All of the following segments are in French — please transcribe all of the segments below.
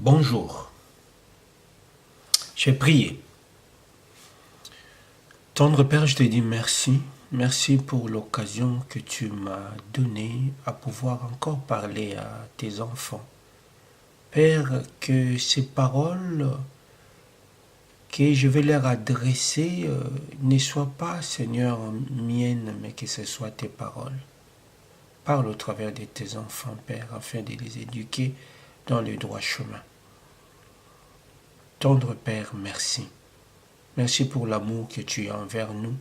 Bonjour. J'ai prié. Tendre Père, je te dis merci. Merci pour l'occasion que tu m'as donnée à pouvoir encore parler à tes enfants. Père, que ces paroles que je vais leur adresser ne soient pas, Seigneur, miennes, mais que ce soient tes paroles. Parle au travers de tes enfants, Père, afin de les éduquer dans le droit chemin. Tendre Père, merci. Merci pour l'amour que tu as envers nous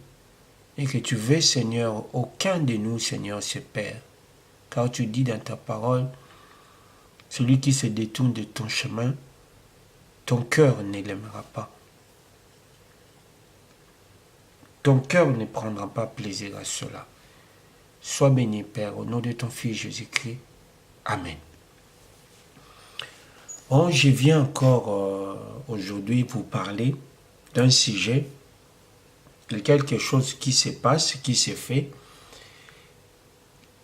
et que tu veux, Seigneur, aucun de nous, Seigneur, se perd. Car tu dis dans ta parole, celui qui se détourne de ton chemin, ton cœur ne l'aimera pas. Ton cœur ne prendra pas plaisir à cela. Sois béni, Père, au nom de ton Fils Jésus-Christ. Amen. Bon, je viens encore aujourd'hui vous parler d'un sujet, de quelque chose qui se passe, qui se fait,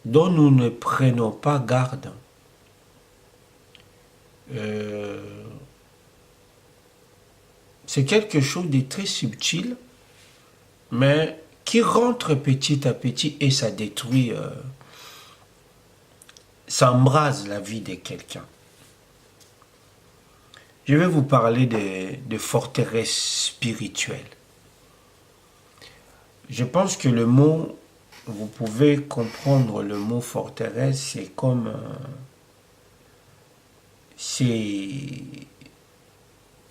dont nous ne prenons pas garde. C'est quelque chose de très subtil, mais qui rentre petit à petit et ça détruit, ça embrase la vie de quelqu'un. Je vais vous parler de forteresse spirituelle. Je pense que le mot, vous pouvez comprendre le mot forteresse, c'est comme, c'est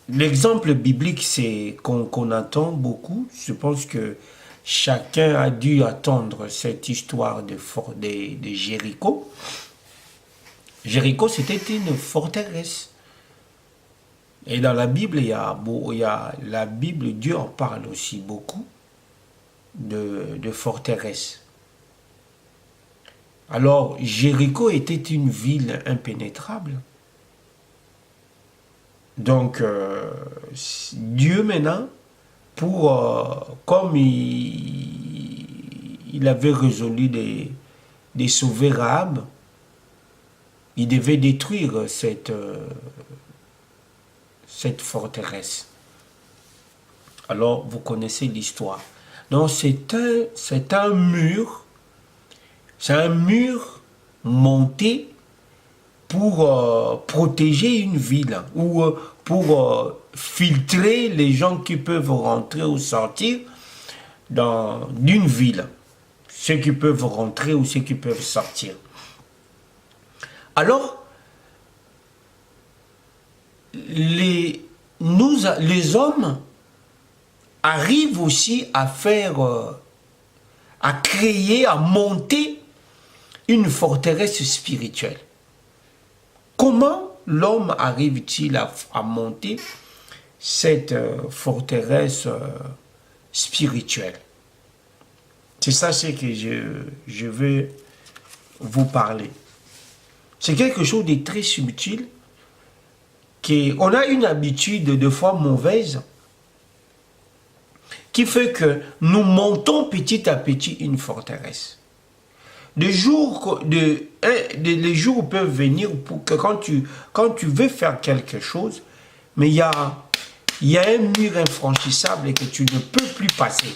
l'exemple biblique, c'est qu'on attend beaucoup. Je pense que chacun a dû attendre cette histoire de Jéricho. Jéricho, c'était une forteresse. Et dans la Bible, la Bible, Dieu en parle aussi beaucoup de forteresse. Alors, Jéricho était une ville impénétrable. Donc, Dieu maintenant, comme il avait résolu de sauver Rahab, il devait détruire cette forteresse. Alors, vous connaissez l'histoire. Donc, c'est un mur monté pour protéger une ville ou pour filtrer les gens qui peuvent rentrer ou sortir d'une ville. Ceux qui peuvent rentrer ou ceux qui peuvent sortir. Alors, les hommes arrivent aussi à créer, à monter une forteresse spirituelle. Comment l'homme arrive-t-il à monter cette forteresse spirituelle? C'est ça ce que je veux vous parler. C'est quelque chose de très subtil. On a une habitude de fois mauvaise qui fait que nous montons petit à petit une forteresse. Les jours peuvent venir pour que quand tu veux faire quelque chose, mais il y a un mur infranchissable et que tu ne peux plus passer.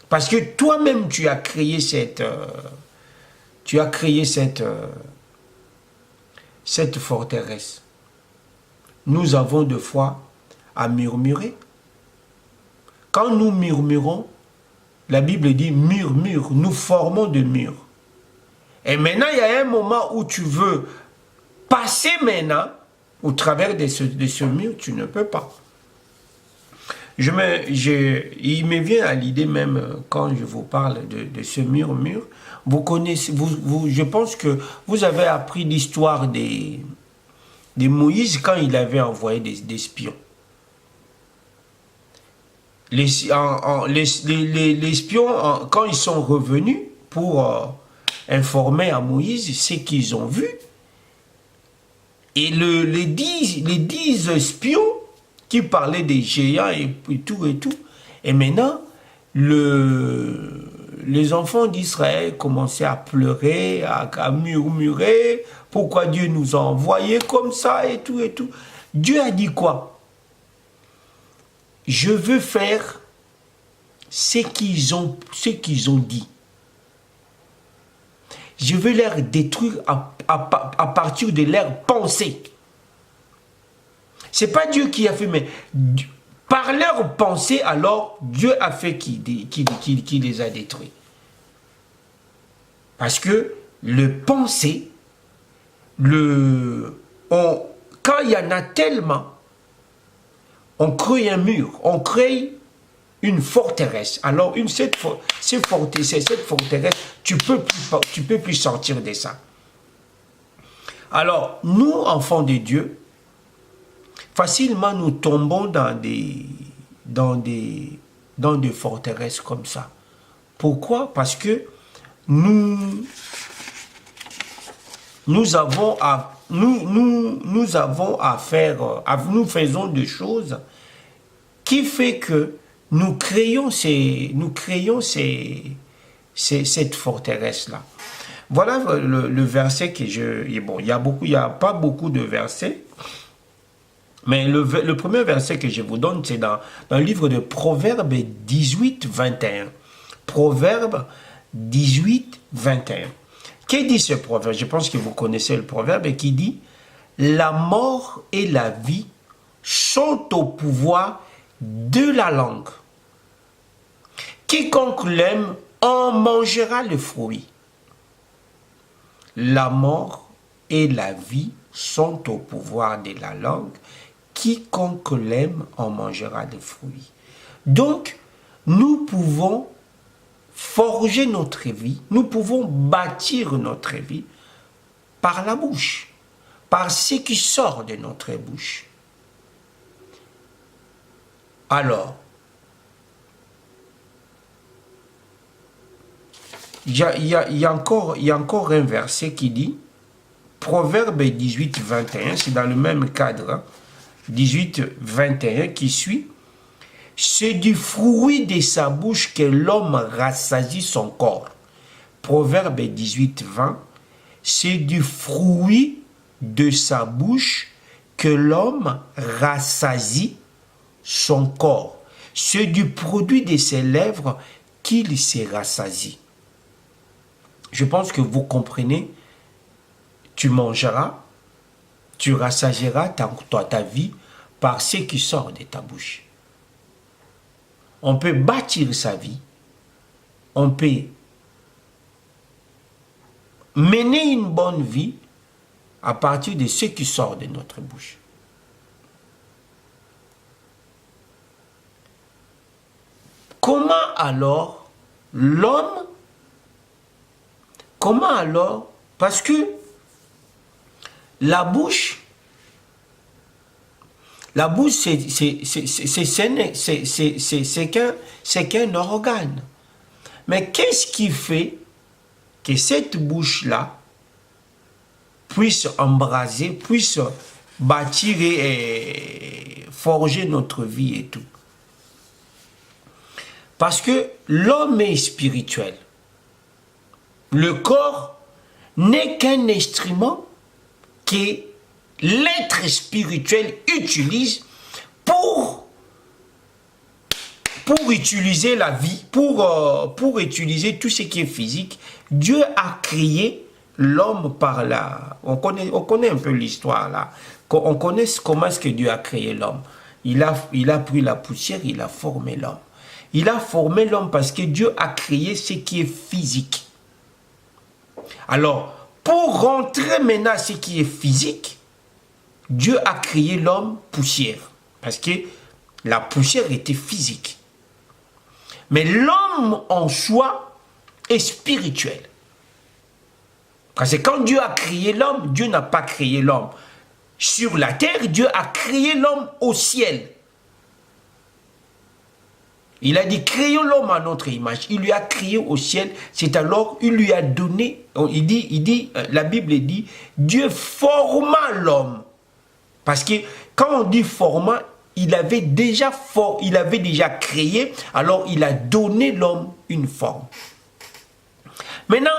Parce que toi-même, tu as créé cette forteresse. Nous avons des fois à murmurer. Quand nous murmurons, la Bible dit murmure, nous formons des murs. Et maintenant, il y a un moment où tu veux passer maintenant au travers de ce mur, tu ne peux pas. Il me vient à l'idée même quand je vous parle de ce mur. Vous connaissez, je pense que vous avez appris l'histoire de Moïse quand il avait envoyé des espions. Les espions, quand ils sont revenus pour informer à Moïse ce qu'ils ont vu, et les 10 espions qui parlaient des géants et tout, et maintenant, le les enfants d'Israël commençaient à pleurer, à murmurer, pourquoi Dieu nous a envoyés comme ça et tout et tout. Dieu a dit quoi? Je veux faire ce qu'ils ont dit. Je veux les détruire à partir de leurs pensées. Ce n'est pas Dieu qui a fait, mais par leurs pensées, alors, Dieu a fait qui les a détruits. Parce que le pensée, quand il y en a tellement, on crée un mur, on crée une forteresse. Alors, cette forteresse, tu peux plus sortir de ça. Alors, nous, enfants de Dieu, facilement nous tombons dans des forteresses comme ça. Pourquoi? Parce que nous faisons des choses qui fait que nous créons cette forteresse-là. Voilà le verset que bon, il y a pas beaucoup de versets, mais le premier verset que je vous donne, c'est dans le livre de Proverbes 18, 21. Proverbes 18, 21. Qu'est-ce dit ce proverbe? Je pense que vous connaissez le proverbe qui dit « La mort et la vie sont au pouvoir de la langue. Quiconque l'aime en mangera le fruit. » La mort et la vie sont au pouvoir de la langue. Quiconque l'aime en mangera le fruit. Donc, nous pouvons forger notre vie, nous pouvons bâtir notre vie par la bouche, par ce qui sort de notre bouche. Alors, il y a encore un verset qui dit, Proverbe 18, 21, c'est dans le même cadre, hein, 18, 21 qui suit, c'est du fruit de sa bouche que l'homme rassasie son corps. Proverbe 18, 20, c'est du fruit de sa bouche que l'homme rassasie son corps. C'est du produit de ses lèvres qu'il se rassasie. Je pense que vous comprenez, tu mangeras, tu rassasieras ta vie par ce qui sort de ta bouche. On peut bâtir sa vie, on peut mener une bonne vie à partir de ce qui sort de notre bouche. Comment alors l'homme, parce que la bouche, c'est qu'un organe. Mais qu'est-ce qui fait que cette bouche-là puisse embraser, puisse bâtir et forger notre vie et tout? Parce que l'homme est spirituel. Le corps n'est qu'un instrument que l'être spirituel utilise pour utiliser la vie, pour utiliser tout ce qui est physique. Dieu a créé l'homme par là. On connaît un peu l'histoire là. On connaît comment est-ce que Dieu a créé l'homme. Il a pris la poussière, il a formé l'homme. Il a formé l'homme parce que Dieu a créé ce qui est physique. Alors, pour rentrer maintenant à ce qui est physique, Dieu a créé l'homme poussière. Parce que la poussière était physique. Mais l'homme en soi est spirituel. Parce que quand Dieu a créé l'homme, Dieu n'a pas créé l'homme sur la terre, Dieu a créé l'homme au ciel. Il a dit, créons l'homme à notre image. Il lui a créé au ciel. C'est alors, il lui a donné, la Bible dit, Dieu forma l'homme. Parce que quand on dit forma, il avait déjà créé, alors il a donné l'homme une forme. Maintenant,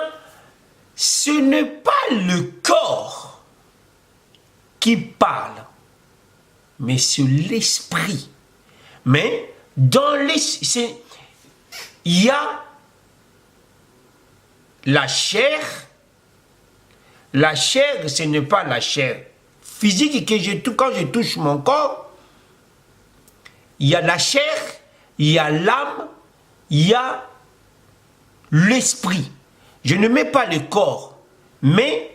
ce n'est pas le corps qui parle, mais c'est l'esprit. Mais dans l'esprit, il y a la chair. La chair, ce n'est pas la chair physique que quand je touche mon corps. Il y a la chair, il y a l'âme, il y a l'esprit. Je ne mets pas le corps, mais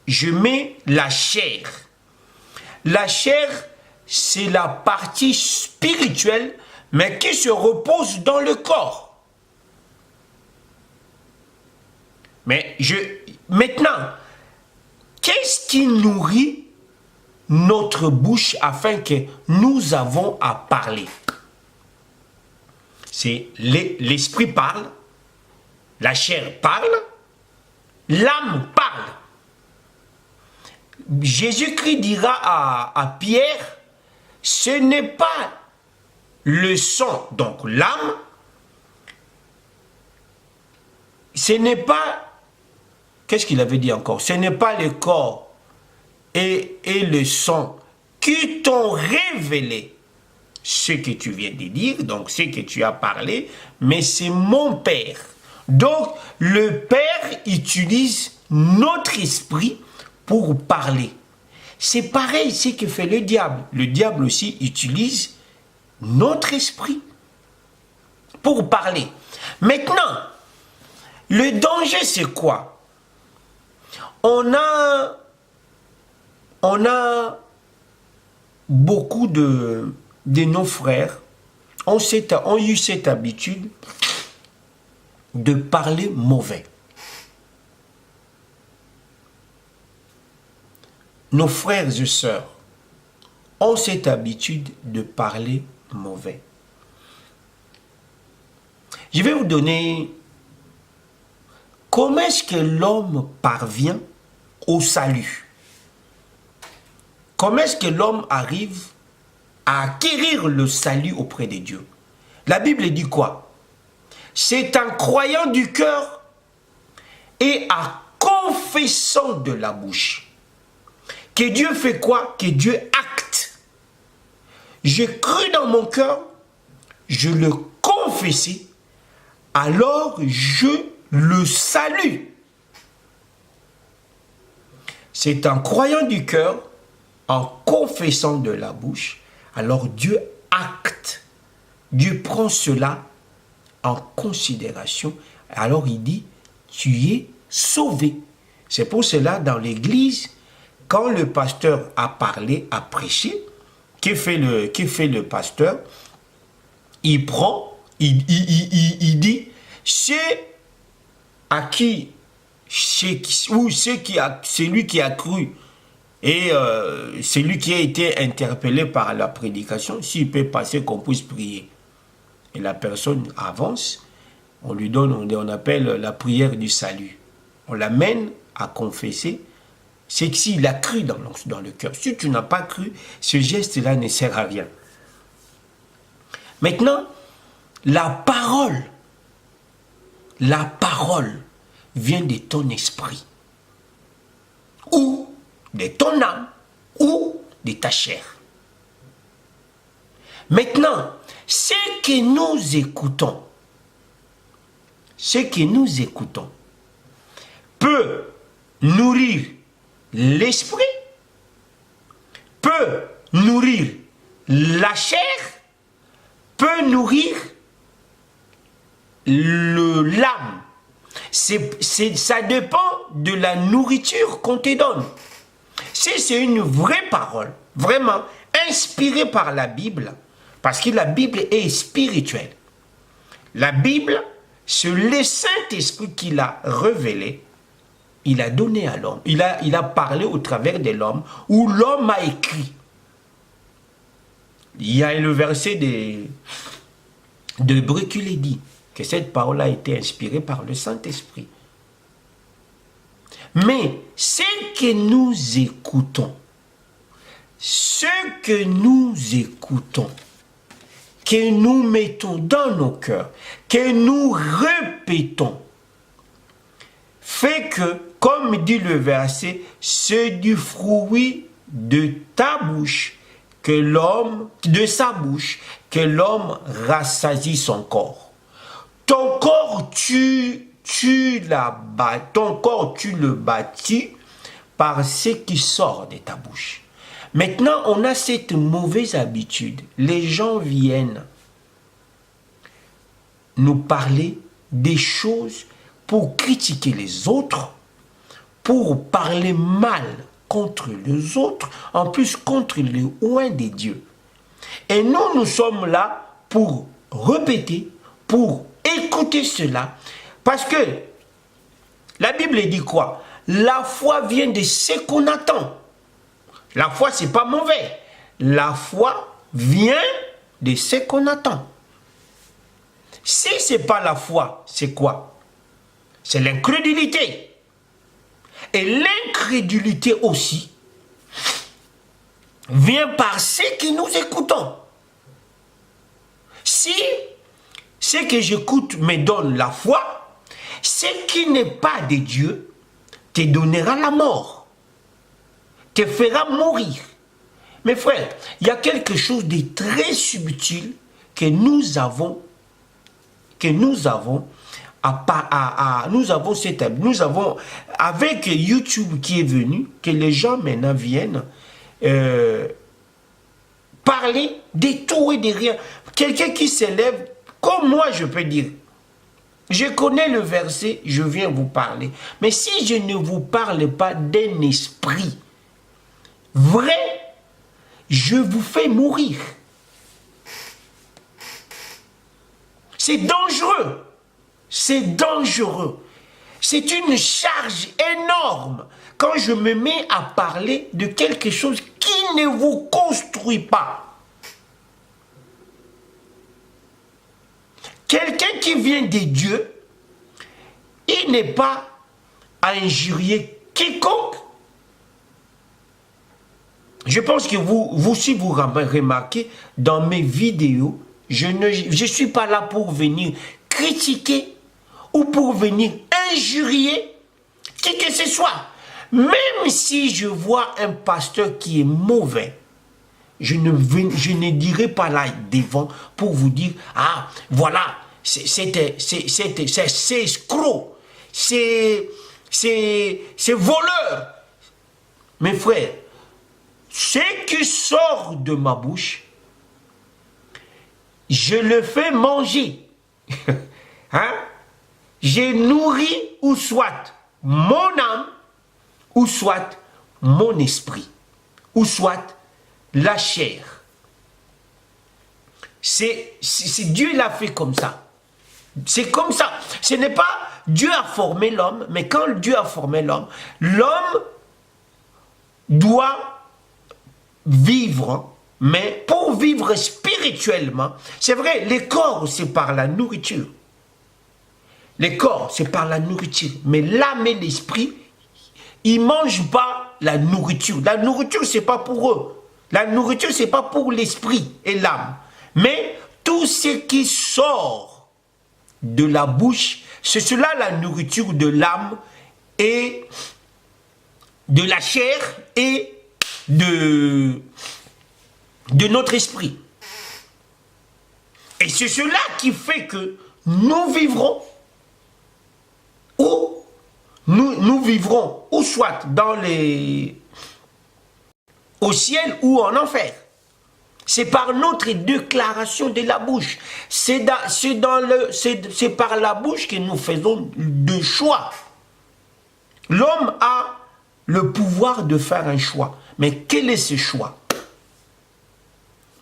je mets la chair. La chair, c'est la partie spirituelle, mais qui se repose dans le corps. Mais maintenant, qu'est-ce qui nourrit notre bouche afin que nous avons à parler? C'est l'esprit parle, la chair parle, l'âme parle. Jésus-Christ dira à Pierre, ce n'est pas le sang, donc l'âme, ce n'est pas, qu'est-ce qu'il avait dit encore? Ce n'est pas le corps et le sang qui t'ont révélé ce que tu viens de dire, donc ce que tu as parlé, mais c'est mon Père. Donc, le Père utilise notre esprit pour parler. C'est pareil, ce que fait le diable. Le diable aussi utilise notre esprit pour parler. Maintenant, le danger, c'est quoi? On a beaucoup de nos frères ont eu cette habitude de parler mauvais. Nos frères et sœurs ont cette habitude de parler mauvais. Je vais vous donner comment est-ce que l'homme parvient au salut. Comment est-ce que l'homme arrive à acquérir le salut auprès de Dieu? La Bible dit quoi? C'est en croyant du cœur et en confessant de la bouche. Que Dieu fait quoi? Que Dieu acte. J'ai cru dans mon cœur, je le confessais, alors je le salue. C'est en croyant du cœur, en confessant de la bouche, alors Dieu acte. Dieu prend cela en considération. Alors il dit, tu es sauvé. C'est pour cela, dans l'église, quand le pasteur a parlé, a prêché, que fait le pasteur? Il prend, il dit, c'est celui qui a cru et celui qui a été interpellé par la prédication, s'il peut passer, qu'on puisse prier. Et la personne avance, on lui donne, on appelle la prière du salut. On l'amène à confesser. C'est que s'il a cru dans le cœur. Si tu n'as pas cru, ce geste-là ne sert à rien. Maintenant, la parole vient de ton esprit, ou de ton âme, ou de ta chair. Maintenant, ce que nous écoutons peut nourrir l'esprit, peut nourrir la chair, peut nourrir l'âme. Ça dépend de la nourriture qu'on te donne. Si c'est une vraie parole, vraiment inspirée par la Bible, parce que la Bible est spirituelle. La Bible, c'est le Saint-Esprit qui l'a révélé. Il a donné à l'homme. Il a parlé au travers de l'homme, où l'homme a écrit. Il y a le verset de Hébreux qui le dit, que cette parole a été inspirée par le Saint-Esprit. Mais ce que nous écoutons, que nous mettons dans nos cœurs, que nous répétons, fait que, comme dit le verset, c'est du fruit de ta bouche que l'homme, de sa bouche, que l'homme rassasie son corps. Ton corps, ton corps, tu le bâtis par ce qui sort de ta bouche. Maintenant, on a cette mauvaise habitude. Les gens viennent nous parler des choses pour critiquer les autres, pour parler mal contre les autres, en plus contre les oints des dieux. Et nous sommes là pour répéter, pour écouter cela, parce que la Bible dit quoi? La foi vient de ce qu'on attend. La foi, c'est pas mauvais. La foi vient de ce qu'on attend. Si ce n'est pas la foi, c'est quoi? C'est l'incrédulité. Et l'incrédulité aussi vient par ce que nous écoutons. Si ce que j'écoute me donne la foi, ce qui n'est pas de Dieu te donnera la mort, te fera mourir. Mes frères, il y a quelque chose de très subtil que nous avons avec YouTube qui est venu, que les gens maintenant viennent parler de tout et de rien. Quelqu'un qui s'élève, comme moi je peux dire, je connais le verset, je viens vous parler. Mais si je ne vous parle pas d'un esprit vrai, je vous fais mourir. C'est dangereux. C'est dangereux. C'est une charge énorme quand je me mets à parler de quelque chose qui ne vous construit pas. Quelqu'un qui vient de Dieu, il n'est pas à injurier quiconque. Je pense que vous si vous remarquez, dans mes vidéos, je ne suis pas là pour venir critiquer ou pour venir injurier qui que ce soit. Même si je vois un pasteur qui est mauvais, je ne dirai pas là devant pour vous dire, ah, voilà, c'est escroc, c'est voleur. Mes frères, ce qui sort de ma bouche, je le fais manger. Hein? J'ai nourri ou soit mon âme, ou soit mon esprit, ou soit la chair. C'est Dieu l'a fait comme ça. C'est comme ça. Ce n'est pas Dieu a formé l'homme, mais quand Dieu a formé l'homme, l'homme doit vivre, mais pour vivre spirituellement, c'est vrai, les corps, c'est par la nourriture. Les corps, c'est par la nourriture. Mais l'âme et l'esprit, ils ne mangent pas la nourriture. La nourriture, ce n'est pas pour eux. La nourriture, ce n'est pas pour l'esprit et l'âme. Mais tout ce qui sort de la bouche, c'est cela la nourriture de l'âme et de la chair et de notre esprit. Et c'est cela qui fait que nous vivrons ou nous vivrons ou soit au ciel ou en enfer. C'est par notre déclaration de la bouche. C'est par la bouche que nous faisons des choix. L'homme a le pouvoir de faire un choix. Mais quel est ce choix?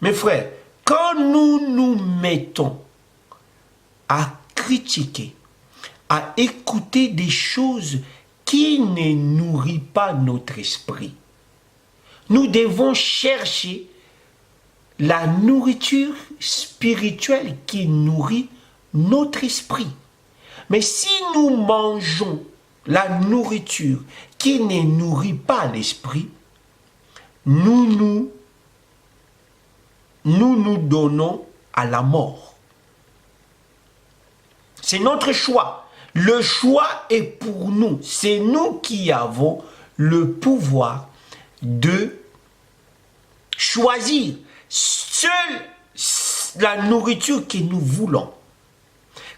Mes frères, quand nous nous mettons à critiquer, à écouter des choses qui ne nourrissent pas notre esprit, nous devons chercher la nourriture spirituelle qui nourrit notre esprit. Mais si nous mangeons la nourriture qui ne nourrit pas l'esprit, nous donnons à la mort. C'est notre choix. Le choix est pour nous. C'est nous qui avons le pouvoir de choisir seule la nourriture que nous voulons.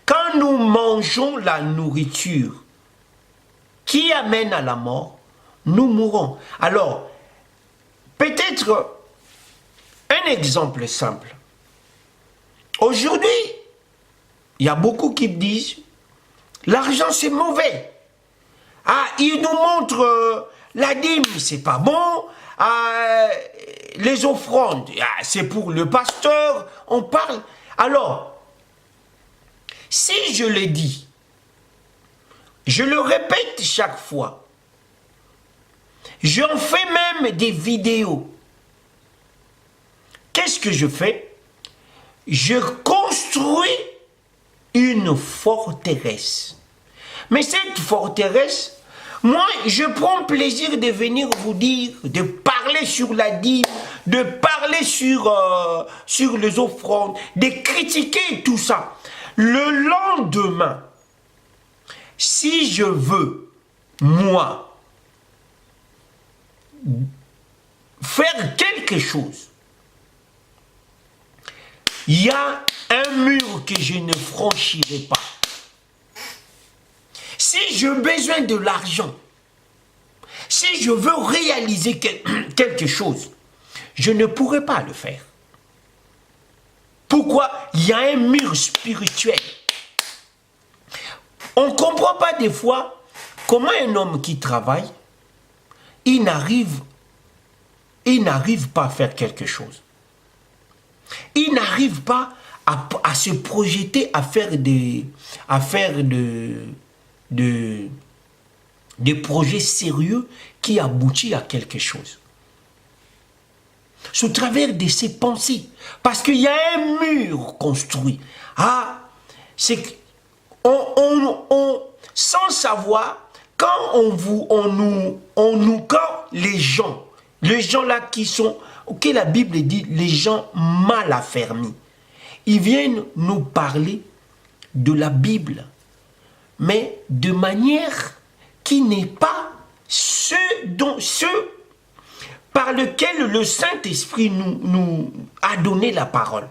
Quand nous mangeons la nourriture qui amène à la mort, nous mourrons. Alors, peut-être un exemple simple. Aujourd'hui, il y a beaucoup qui disent l'argent c'est mauvais. Ah, ils nous montrent la dîme, c'est pas bon. Les offrandes, c'est pour le pasteur. On parle. Alors, si je le dis, je le répète chaque fois. J'en fais même des vidéos. Qu'est-ce que je fais? Je construis une forteresse. Mais cette forteresse, moi, je prends plaisir de venir vous dire, de parler sur la dîme, de parler sur les offrandes, de critiquer tout ça. Le lendemain, si je veux, moi, faire quelque chose, il y a un mur que je ne franchirai pas. Si j'ai besoin de l'argent, si je veux réaliser quelque chose, je ne pourrai pas le faire. Pourquoi? Il y a un mur spirituel. On ne comprend pas des fois comment un homme qui travaille, il n'arrive pas à faire quelque chose. Il n'arrive pas à se projeter à faire des projets sérieux qui aboutissent à quelque chose. Au travers de ses pensées. Parce qu'il y a un mur construit. Ah, c'est sans savoir, quand quand les gens là qui sont, ok, la Bible dit, les gens mal affermis, ils viennent nous parler de la Bible, mais de manière qui n'est pas ce par lequel le Saint-Esprit nous a donné la parole.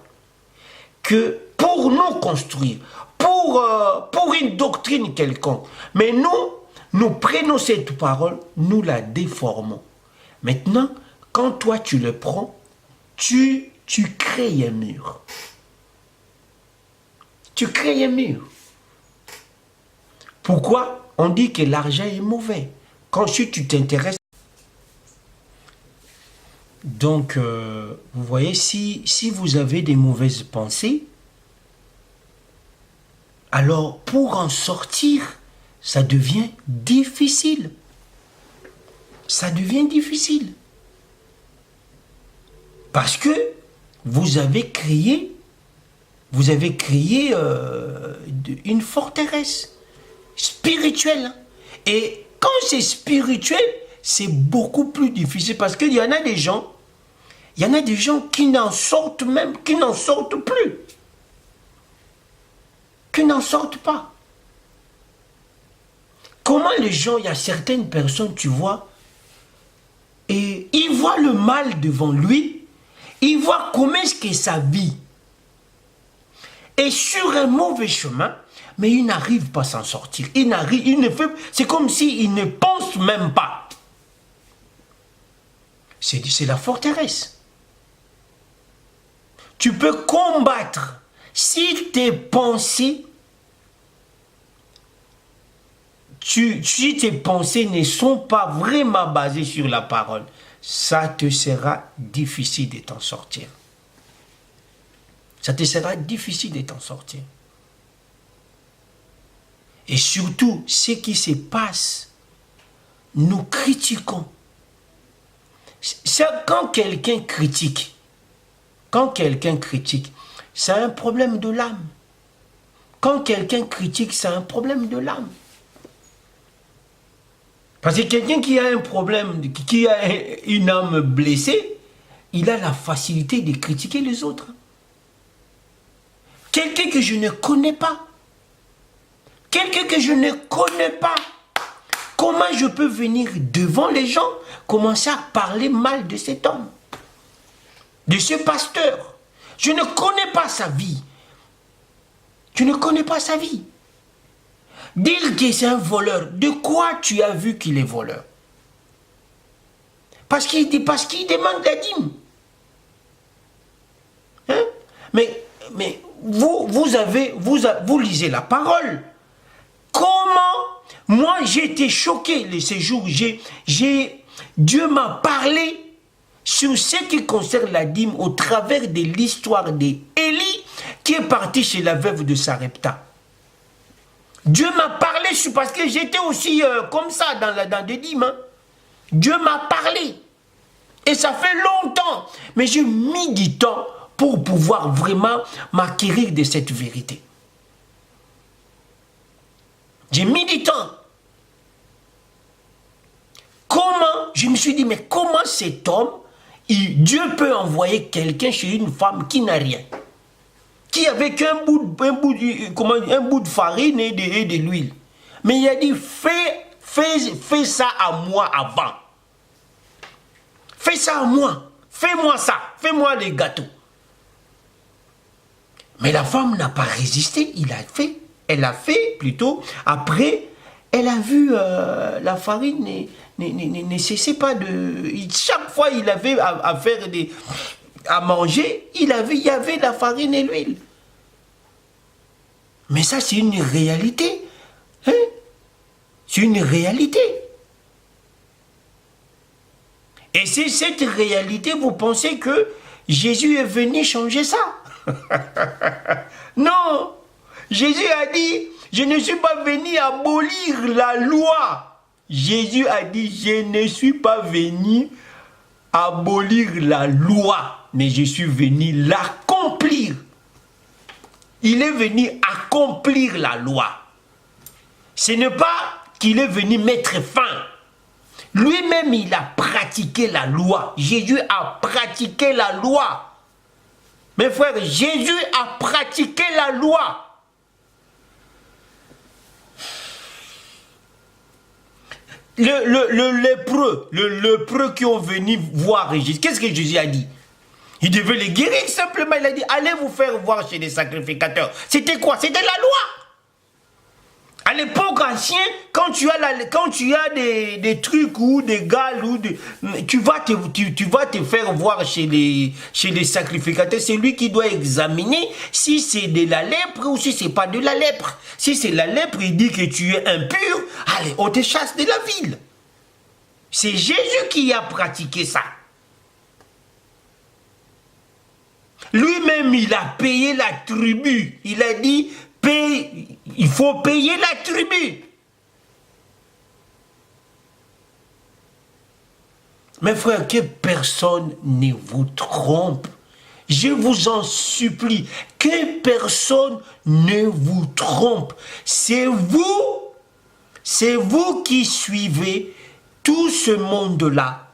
Que pour nous construire, pour une doctrine quelconque, mais nous prenons cette parole, nous la déformons. Maintenant, quand toi tu le prends, tu crées un mur. Tu crées un mur. Pourquoi? On dit que l'argent est mauvais. Quand tu t'intéresses. Donc, vous voyez, si vous avez des mauvaises pensées, alors pour en sortir, ça devient difficile. Ça devient difficile. Parce que vous avez créé une forteresse spirituelle. Et quand c'est spirituel, c'est beaucoup plus difficile parce qu'il y en a des gens, qui n'en sortent même, qui n'en sortent plus. Qui n'en sortent pas. Comment les gens, il y a certaines personnes, tu vois, et ils voient le mal devant lui, ils voient comment est-ce que sa vie est sur un mauvais chemin, mais il n'arrive pas à s'en sortir. C'est comme s'il ne pense même pas. C'est la forteresse. Tu peux combattre si tes pensées, si tes pensées ne sont pas vraiment basées sur la parole, ça te sera difficile de t'en sortir. Ça te sera difficile de t'en sortir. Et surtout, ce qui se passe, nous critiquons. Quand quelqu'un critique, c'est un problème de l'âme. Quand quelqu'un critique, c'est un problème de l'âme. Parce que quelqu'un qui a un problème, qui a une âme blessée, il a la facilité de critiquer les autres. Quelqu'un que je ne connais pas, quelqu'un que je ne connais pas. Comment je peux venir devant les gens, commencer à parler mal de cet homme, de ce pasteur? Je ne connais pas sa vie. Je ne connais pas sa vie. Dire que c'est un voleur, de quoi tu as vu qu'il est voleur? Parce qu'il demande la dîme. Hein? Mais vous lisez la parole. Comment? Moi, j'ai été choqué ces jours. Dieu m'a parlé sur ce qui concerne la dîme au travers de l'histoire d'Élie qui est parti chez la veuve de Sarepta. Dieu m'a parlé sur, parce que j'étais aussi comme ça dans des dîmes. Hein. Dieu m'a parlé. Et ça fait longtemps. Mais j'ai mis du temps pour pouvoir vraiment m'acquérir de cette vérité. J'ai mis du temps. Comment? Je me suis dit, mais comment cet homme, Dieu peut envoyer quelqu'un chez une femme qui n'a rien, qui avait qu'un bout de farine et de l'huile. Mais il a dit, fais ça à moi avant. Fais ça à moi. Fais-moi ça. Fais-moi les gâteaux. Mais la femme n'a pas résisté. Elle a fait plutôt. Après, elle a vu la farine ne cessait pas de... Chaque fois il avait à faire à manger, il y avait la farine et l'huile. Mais ça, c'est une réalité. Hein? C'est une réalité. Et c'est cette réalité, vous pensez que Jésus est venu changer ça? Non. Jésus a dit, je ne suis pas venu abolir la loi. Jésus a dit, je ne suis pas venu abolir la loi, mais je suis venu l'accomplir. Il est venu accomplir la loi. Ce n'est pas qu'il est venu mettre fin. Lui-même, il a pratiqué la loi. Jésus a pratiqué la loi. Mes frères, Jésus a pratiqué la loi. Le lépreux qui ont venu voir Jésus, qu'est-ce que Jésus a dit? Il devait les guérir simplement. Il a dit, allez vous faire voir chez les sacrificateurs. C'était quoi? C'était la loi. À l'époque ancienne, quand tu as des trucs ou des gales, tu vas te faire voir chez les sacrificateurs. C'est lui qui doit examiner si c'est de la lèpre ou si c'est pas de la lèpre. Si c'est la lèpre, il dit que tu es impur, allez, on te chasse de la ville. C'est Jésus qui a pratiqué ça. Lui-même, il a payé la tribu. Il a dit, il faut payer la tribu. Mes frères, que personne ne vous trompe. Je vous en supplie, que personne ne vous trompe. C'est vous qui suivez tout ce monde-là.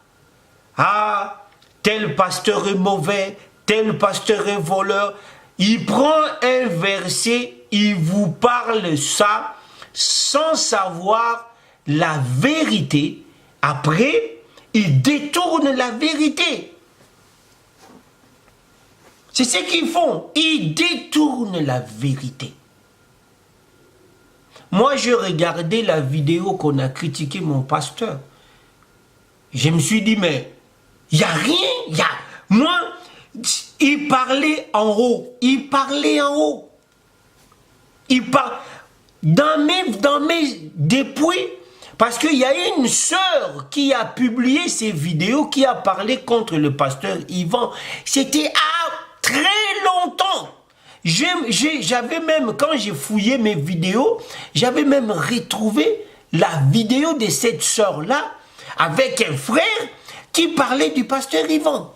Ah, tel pasteur est mauvais, tel pasteur est voleur. Il prend un verset, il vous parle ça sans savoir la vérité. Après, il détourne la vérité. C'est ce qu'ils font. Ils détournent la vérité. Moi, je regardais la vidéo qu'on a critiqué mon pasteur. Je me suis dit, mais il n'y a rien. Moi, il parlait en haut. Il parlait en haut. Dans mes dépouilles, parce qu'il y a une sœur qui a publié ces vidéos, qui a parlé contre le pasteur Yvan. C'était très longtemps. J'avais même, quand j'ai fouillé mes vidéos, j'avais même retrouvé la vidéo de cette sœur-là avec un frère qui parlait du pasteur Yvan.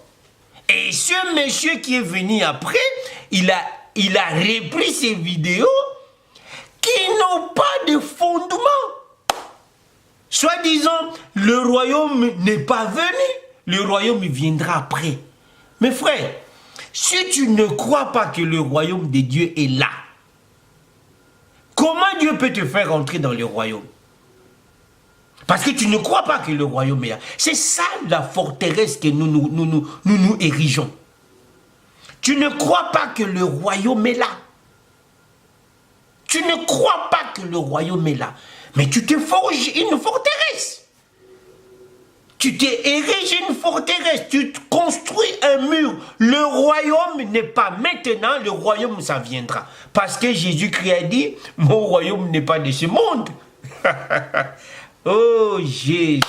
Et ce monsieur qui est venu après, il a repris ces vidéos qui n'ont pas de fondement. Soi-disant, le royaume n'est pas venu, le royaume viendra après. Mes frères, si tu ne crois pas que le royaume de Dieu est là, Comment Dieu peut te faire rentrer dans le royaume? Parce que tu ne crois pas que le royaume est là. C'est ça la forteresse que nous érigeons. Tu ne crois pas que le royaume est là. Tu ne crois pas que le royaume est là. Mais tu te forges une forteresse. Tu t'es érigé une forteresse. Tu construis un mur. Le royaume n'est pas maintenant. Le royaume, ça viendra. Parce que Jésus-Christ a dit, mon royaume n'est pas de ce monde. Oh Jésus.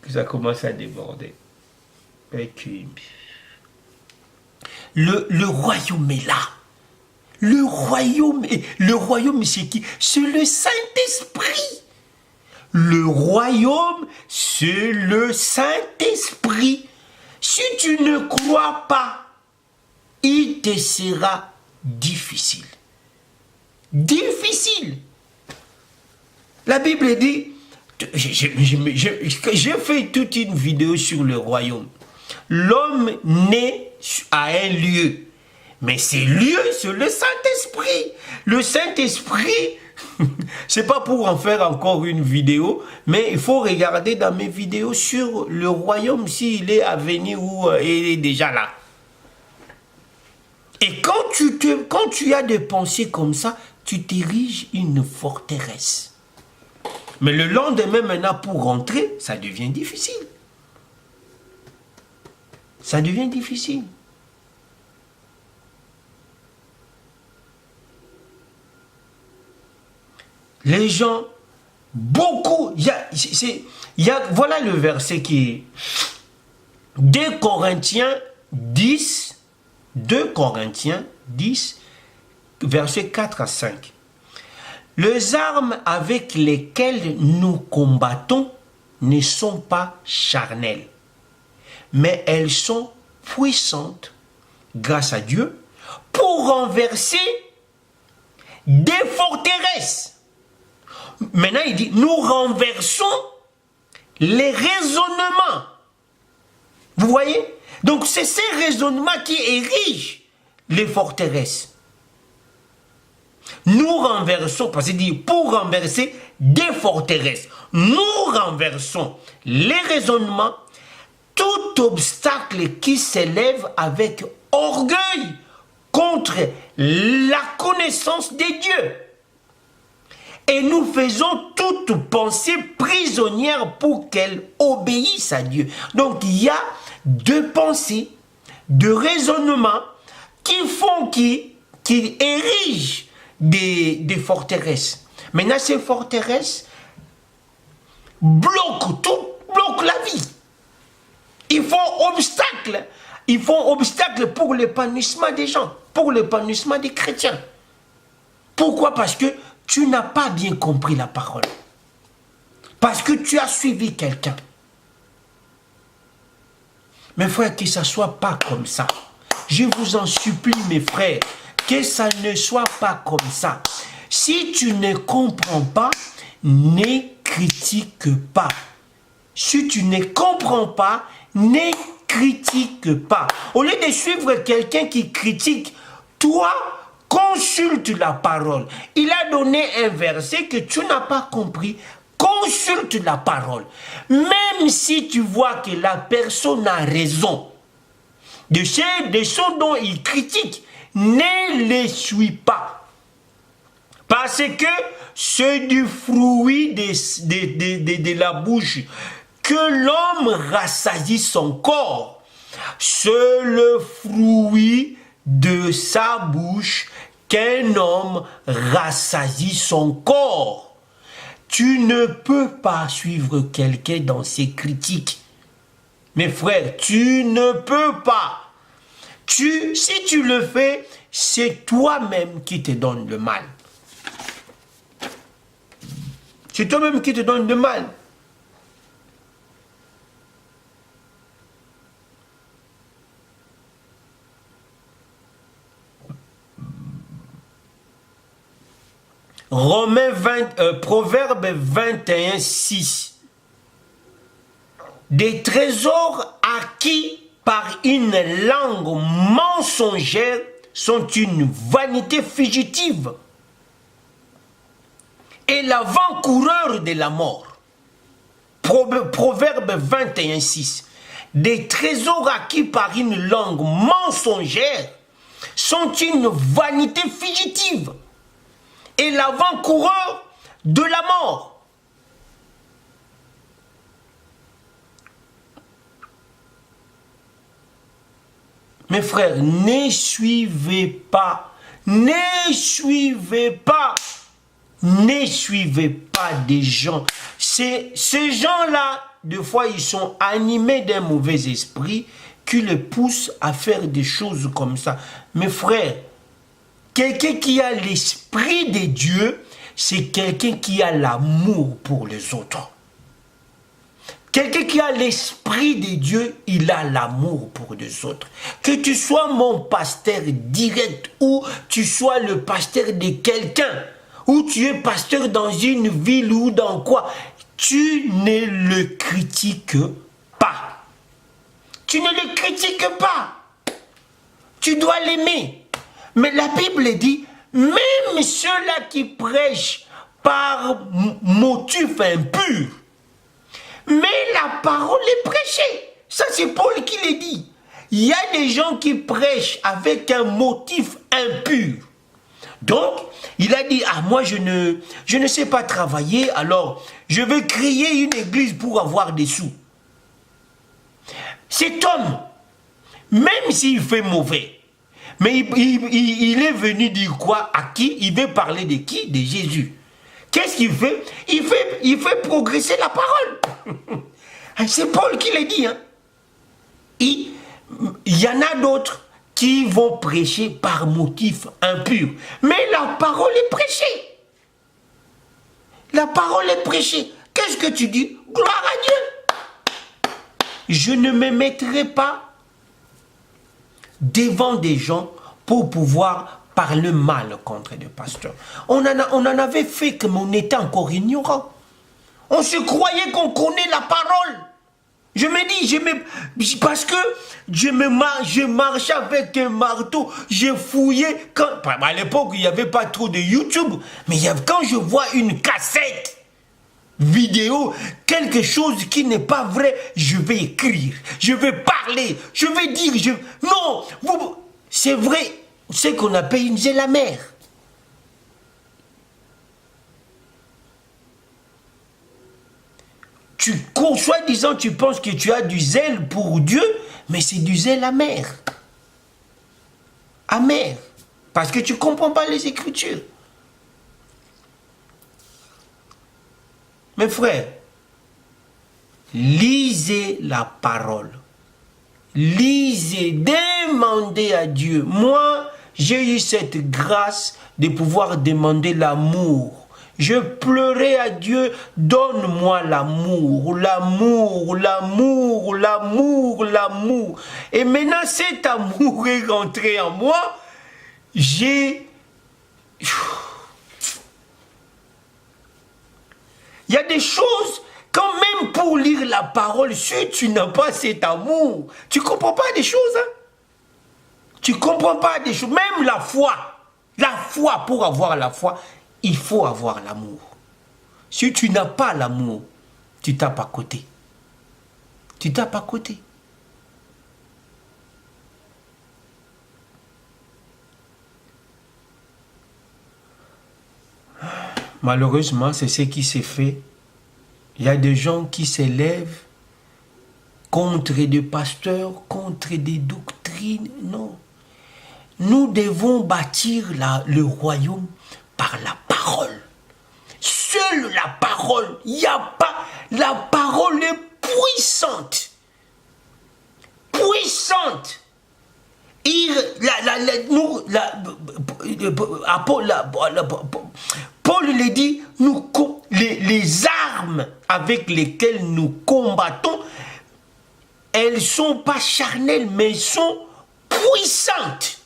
Ça commence à déborder. Le royaume est là. Le royaume c'est qui? C'est le Saint-Esprit. Le royaume, c'est le Saint-Esprit. Si tu ne crois pas, il te sera difficile. Difficile. La Bible dit, j'ai fait toute une vidéo sur le royaume. L'homme naît à un lieu. Mais ces lieux, c'est le Saint-Esprit. Le Saint-Esprit, c'est pas pour en faire encore une vidéo, mais il faut regarder dans mes vidéos sur le royaume s'il est à venir ou il est déjà là. Et quand tu as des pensées comme ça, tu t'ériges une forteresse. Mais le lendemain, maintenant, pour rentrer, ça devient difficile. Ça devient difficile. Les gens, beaucoup, voilà le verset qui est 2 Corinthiens 10, versets 4 à 5. Les armes avec lesquelles nous combattons ne sont pas charnelles, mais elles sont puissantes, grâce à Dieu, pour renverser des forteresses. Maintenant, il dit, nous renversons les raisonnements. Vous voyez? Donc, c'est ces raisonnements qui érigent les forteresses. Nous renversons, parce qu'il dit, pour renverser des forteresses, nous renversons les raisonnements, tout obstacle qui s'élève avec orgueil contre la connaissance des dieux. Et nous faisons toute pensée prisonnière pour qu'elle obéisse à Dieu. Donc il y a deux pensées, deux raisonnements qui font, qui érigent des forteresses. Maintenant ces forteresses bloquent tout, bloquent la vie. Ils font obstacle pour l'épanouissement des gens, pour l'épanouissement des chrétiens. Pourquoi? Parce que tu n'as pas bien compris la parole. Parce que tu as suivi quelqu'un. Mes frères, que ça ne soit pas comme ça. Je vous en supplie, mes frères, que ça ne soit pas comme ça. Si tu ne comprends pas, ne critique pas. Si tu ne comprends pas, ne critique pas. Au lieu de suivre quelqu'un qui critique, toi, consulte la parole. Il a donné un verset que tu n'as pas compris. Consulte la parole. Même si tu vois que la personne a raison de ce dont il critique, ne les suis pas. Parce que c'est du fruit de la bouche que l'homme rassasie son corps. C'est le fruit de sa bouche qu'un homme rassasie son corps. Tu ne peux pas suivre quelqu'un dans ses critiques. Mes frères, tu ne peux pas. Si tu le fais, c'est toi-même qui te donne le mal. C'est toi-même qui te donne le mal. Proverbe 21, 6. Des trésors acquis par une langue mensongère sont une vanité fugitive et l'avant-coureur de la mort. Proverbe 21:6. Des trésors acquis par une langue mensongère sont une vanité fugitive et l'avant-coureur de la mort. Mes frères, ne suivez pas des gens. Ces gens-là, des fois, ils sont animés d'un mauvais esprit qui les pousse à faire des choses comme ça. Mes frères, quelqu'un qui a l'esprit de Dieu, c'est quelqu'un qui a l'amour pour les autres. Quelqu'un qui a l'esprit de Dieu, il a l'amour pour les autres. Que tu sois mon pasteur direct ou tu sois le pasteur de quelqu'un, ou tu es pasteur dans une ville ou dans quoi, tu ne le critiques pas. Tu ne le critiques pas. Tu dois l'aimer. Mais la Bible dit, même ceux-là qui prêchent par motif impur, mais la parole est prêchée. Ça, c'est Paul qui le dit. Il y a des gens qui prêchent avec un motif impur. Donc, il a dit, ah, moi, je ne sais pas travailler, alors je vais créer une église pour avoir des sous. Cet homme, même s'il fait mauvais, mais il est venu dire quoi? À qui? Il veut parler de qui? De Jésus. Qu'est-ce qu'il fait? Il fait progresser la parole. C'est Paul qui le dit. Hein? Il y en a d'autres qui vont prêcher par motif impur. Mais la parole est prêchée. La parole est prêchée. Qu'est-ce que tu dis? Gloire à Dieu. Je ne me mettrai pas devant des gens pour pouvoir parler mal contre des pasteurs. On en avait fait comme on était encore ignorant. On se croyait qu'on connaît la parole. Je me dis, parce que je marchais avec un marteau, j'ai fouillé. À l'époque, il n'y avait pas trop de YouTube, mais quand je vois une cassette vidéo, quelque chose qui n'est pas vrai, je vais écrire, je vais parler, je vais dire, non, c'est vrai, c'est qu'on appelle une zèle amère. Soi-disant, tu penses que tu as du zèle pour Dieu, mais c'est du zèle amer. Amer. Parce que tu ne comprends pas les Écritures. Mes frères, lisez la parole. Lisez, demandez à Dieu. Moi, j'ai eu cette grâce de pouvoir demander l'amour. Je pleurais à Dieu, donne-moi l'amour, l'amour, l'amour, l'amour, l'amour. Et maintenant, cet amour est rentré en moi. Il y a des choses, quand même pour lire la parole, si tu n'as pas cet amour, tu ne comprends pas des choses. Hein? Tu ne comprends pas des choses. Même la foi, pour avoir la foi, il faut avoir l'amour. Si tu n'as pas l'amour, tu tapes à côté. Tu tapes à côté. Malheureusement, c'est ce qui s'est fait. Il y a des gens qui s'élèvent contre des pasteurs, contre des doctrines. Non. Nous devons bâtir le royaume par la parole. Seule la parole. Il n'y a pas... La parole est puissante. Puissante. Paul le dit, les armes avec lesquelles nous combattons, elles ne sont pas charnelles, mais elles sont puissantes.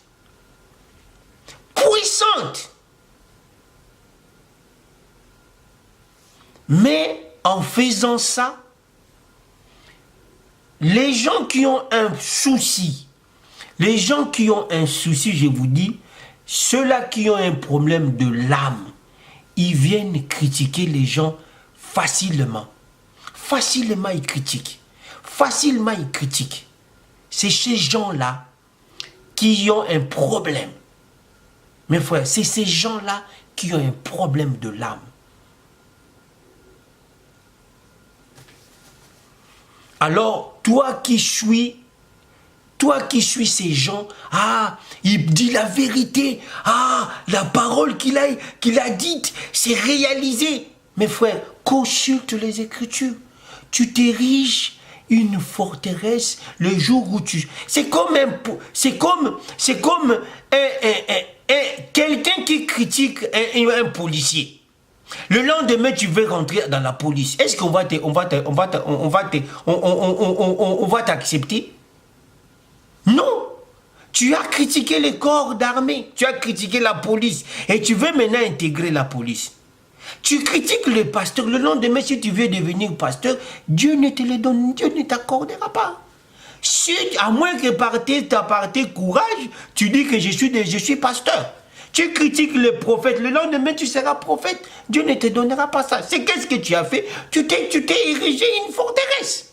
Puissantes. « Mais en faisant ça, Les gens qui ont un souci, je vous dis, ceux-là qui ont un problème de l'âme, ils viennent critiquer les gens facilement. Facilement, ils critiquent. Facilement, ils critiquent. C'est ces gens-là qui ont un problème. Mes frères, c'est ces gens-là qui ont un problème de l'âme. Alors, toi qui suis ces gens, il dit la vérité, la parole qu'il a dite, c'est réalisé. Mes frères, consulte les Écritures. Tu t'ériges une forteresse le jour où tu... C'est comme quelqu'un qui critique un policier. Le lendemain, tu veux rentrer dans la police. Est-ce qu'on va t'accepter? Non. Tu as critiqué les corps d'armée. Tu as critiqué la police. Et tu veux maintenant intégrer la police. Tu critiques le pasteur. Le lendemain, si tu veux devenir pasteur, Dieu ne te le donne. Dieu ne t'accordera pas. À moins que par tes courage, tu dis que je suis pasteur. Tu critiques le prophète, le lendemain tu seras prophète, Dieu ne te donnera pas ça. C'est qu'est-ce que tu as fait? Tu t'es érigé une forteresse.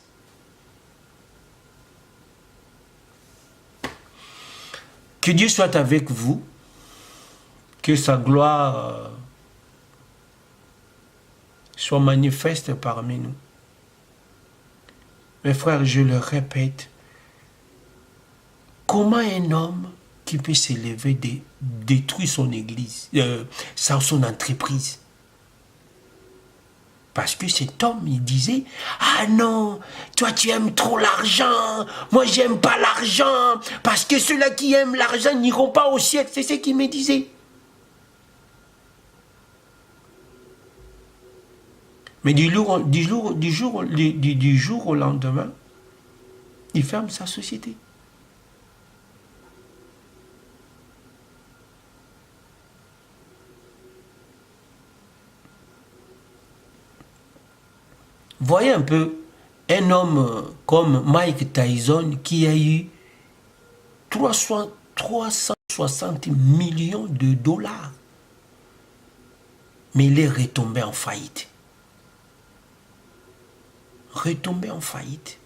Que Dieu soit avec vous, que sa gloire soit manifeste parmi nous. Mes frères, je le répète, comment un homme qui peut s'élever, détruire son église, son entreprise. Parce que cet homme, il disait, non, toi tu aimes trop l'argent, moi j'aime pas l'argent, parce que ceux-là qui aiment l'argent n'iront pas au ciel. C'est ce qu'il me disait. Mais du jour au lendemain, il ferme sa société. Voyez un peu un homme comme Mike Tyson qui a eu 360 millions de dollars. Mais il est retombé en faillite. Retombé en faillite.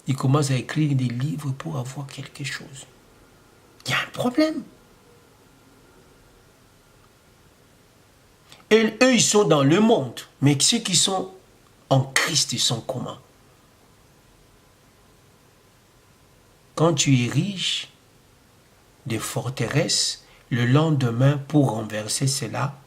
Il commence à écrire des livres pour avoir quelque chose. Il y a un problème. Et eux, ils sont dans le monde. Mais ceux qui sont en Christ, ils sont comment? Quand tu ériges des forteresses, le lendemain, pour renverser cela,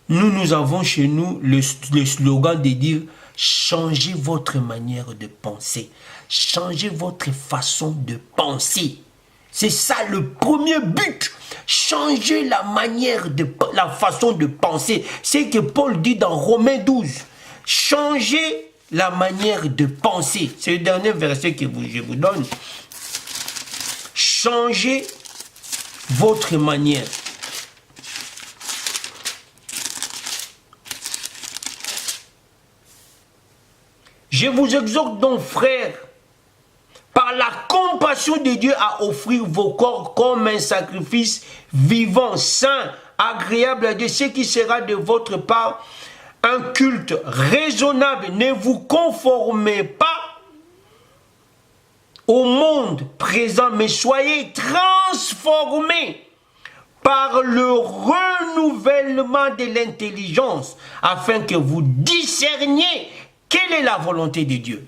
nous avons chez nous le slogan de dire « Changez votre manière de penser. Changez votre façon de penser. » C'est ça le premier but. Changer la façon de penser. C'est que Paul dit dans Romains 12. Changer la manière de penser. C'est le dernier verset que je vous donne. Changez votre manière. Je vous exhorte donc, frères, par la compassion de Dieu, à offrir vos corps comme un sacrifice vivant, saint, agréable à Dieu, ce qui sera de votre part un culte raisonnable. Ne vous conformez pas au monde présent, mais soyez transformés par le renouvellement de l'intelligence, afin que vous discerniez quelle est la volonté de Dieu.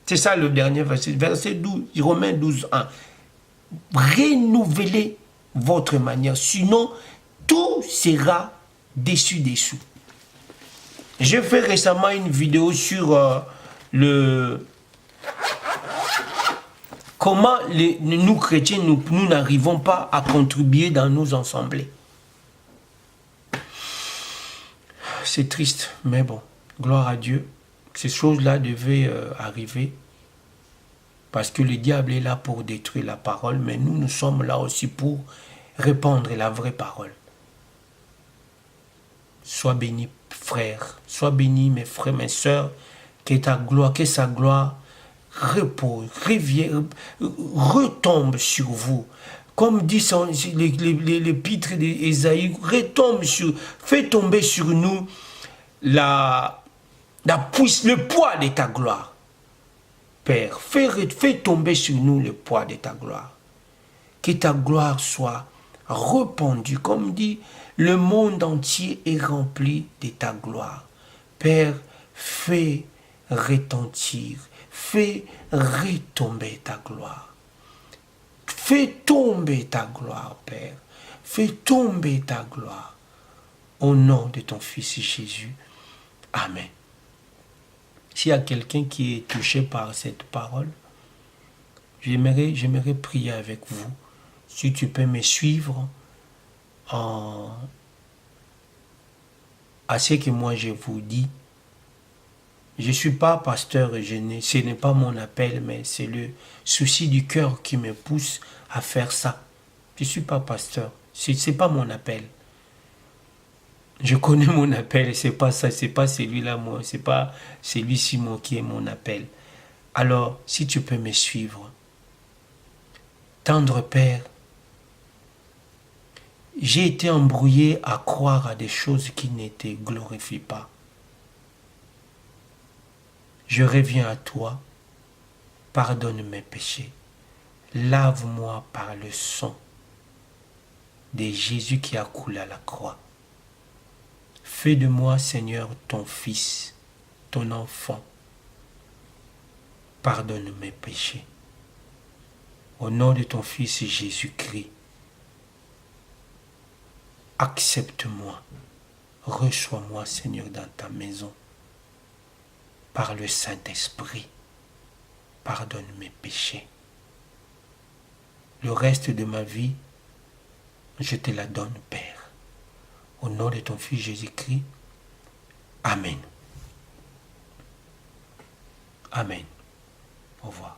C'est ça le dernier verset, verset 12, Romains 12, 1. Renouvelez votre manière, sinon tout sera déçu. J'ai fait récemment une vidéo sur comment nous chrétiens, nous n'arrivons pas à contribuer dans nos assemblées. C'est triste, mais bon, gloire à Dieu. Ces choses-là devaient arriver parce que le diable est là pour détruire la parole, mais nous sommes là aussi pour répandre la vraie parole. Sois béni, frère, sois béni, mes frères, mes sœurs, Que ta gloire, que sa gloire repose, retombe sur vous. Comme dit l'épître d'Ésaïe, fais tomber sur nous le poids de ta gloire. Père, fais tomber sur nous le poids de ta gloire. Que ta gloire soit répandue, comme dit, le monde entier est rempli de ta gloire. Père, fais retentir, fais retomber ta gloire. Fais tomber ta gloire, Père. Fais tomber ta gloire. Au nom de ton Fils Jésus. Amen. S'il y a quelqu'un qui est touché par cette parole, j'aimerais prier avec vous. Si tu peux me suivre à ce que moi je vous dis. Je ne suis pas pasteur, ce n'est pas mon appel, mais c'est le souci du cœur qui me pousse à faire ça. Je ne suis pas pasteur, ce n'est pas mon appel. Je connais mon appel, c'est pas ça, c'est pas celui-là, moi, c'est pas celui-ci, moi, qui est mon appel. Alors, si tu peux me suivre, tendre Père, j'ai été embrouillé à croire à des choses qui ne te glorifient pas. Je reviens à toi, pardonne mes péchés, lave-moi par le sang de Jésus qui a coulé à la croix. Fais de moi, Seigneur, ton Fils, ton enfant. Pardonne mes péchés. Au nom de ton Fils Jésus-Christ, accepte-moi. Reçois-moi, Seigneur, dans ta maison. Par le Saint-Esprit, pardonne mes péchés. Le reste de ma vie, je te la donne, Père. Au nom de ton Fils Jésus-Christ. Amen. Amen. Au revoir.